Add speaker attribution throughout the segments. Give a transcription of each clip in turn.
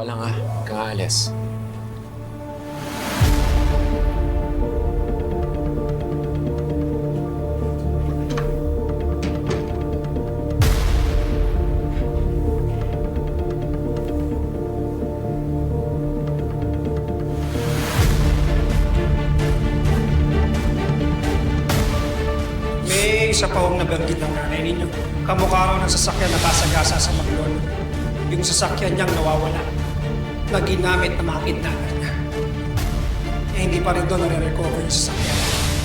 Speaker 1: lang ha, huwag kang aalis.
Speaker 2: May isa pa akong nabanggit ng nanay ninyo. Kamukha raw ng sasakyan na kasagasa sa Maglolo. Yung sasakyan niyang nawawala na ginamit na mga kidnapper niya. Eh, hindi pa rin doon nare-recover yung sasakyan.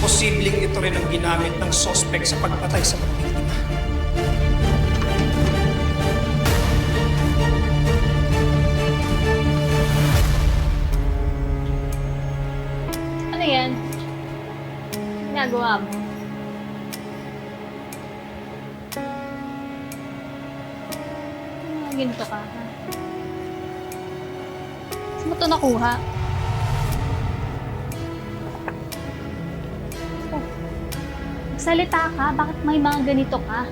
Speaker 2: Posibleng ito rin ang ginamit ng suspect sa pagpatay sa mga biktima.
Speaker 3: Ano yan? Ginagawa mo? Ginto ka, ha? Saan mo ito nakuha? Oh, magsalita ka? Bakit may mga ganito ka?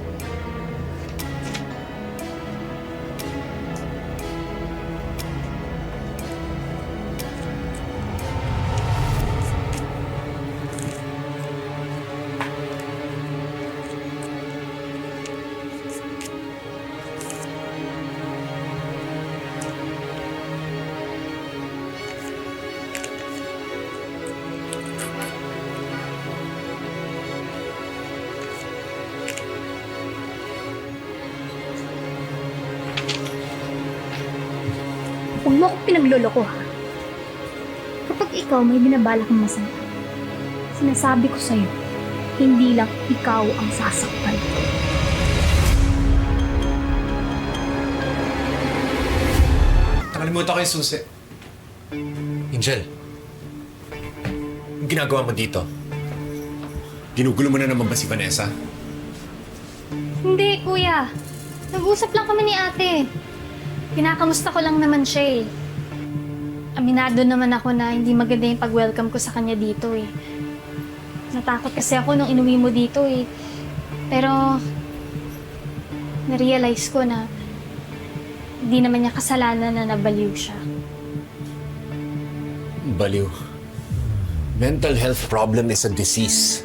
Speaker 3: Huwag mo akong pinagloloko, ha? Kapag ikaw may binabalak ng masama, sinasabi ko sa'yo, hindi lang ikaw ang sasaktan.
Speaker 1: Nakalimutan ko yung susi. Angel, ang ginagawa mo dito? Ginugulo mo na naman ba si Vanessa?
Speaker 3: Hindi, kuya. Nag-usap lang kami ni ate. Kinakamusta ko lang naman siya, eh. Aminado naman ako na hindi maganda yung pag-welcome ko sa kanya dito, eh. Natakot kasi ako nung inuwi mo dito, eh. Pero, na-realize ko na hindi naman niya kasalanan na nabaliw siya.
Speaker 1: Baliw. Mental health problem is a disease.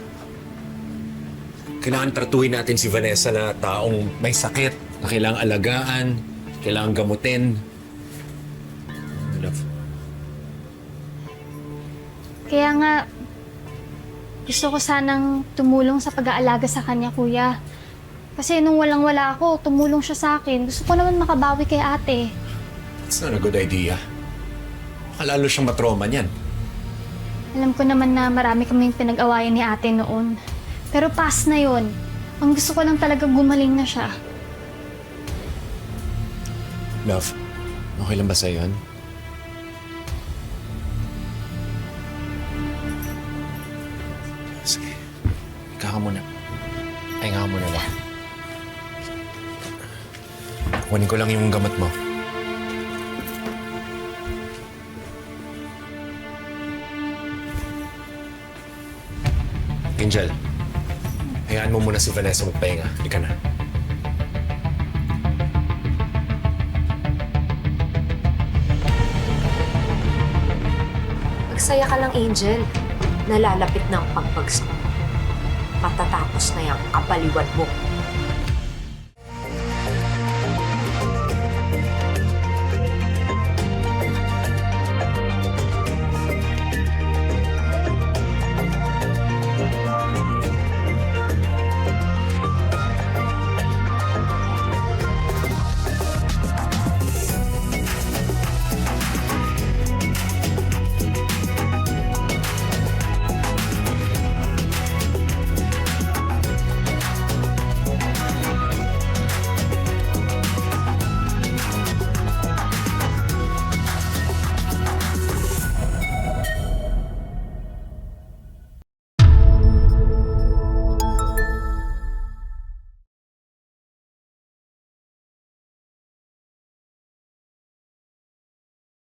Speaker 1: Kailangan tratuhin natin si Vanessa na taong may sakit, na kailangang alagaan, kailangang gamutin. Love.
Speaker 3: Kaya nga, gusto ko sanang tumulong sa pag-aalaga sa kanya, kuya. Kasi nung walang-wala ako, tumulong siya sa akin. Gusto ko naman makabawi kay ate.
Speaker 1: It's not a good idea. Lalo siyang matrauma niyan.
Speaker 3: Alam ko naman na marami kaming pinag-awayan ni ate noon. Pero past na yon. Ang gusto ko lang talaga gumaling na siya.
Speaker 1: Love, okay lang ba sa'yo yun? Sige. Ikaw ka muna. Pahinga ka muna lang. Kunin ko lang yung gamot mo. Angel, hayaan mo muna si Vanessa magpahinga. Hindi ka na.
Speaker 4: Magsaya ka lang, Angel. Nalalapit na ang pagbagsak. Matatapos na yung kapaliwan mo.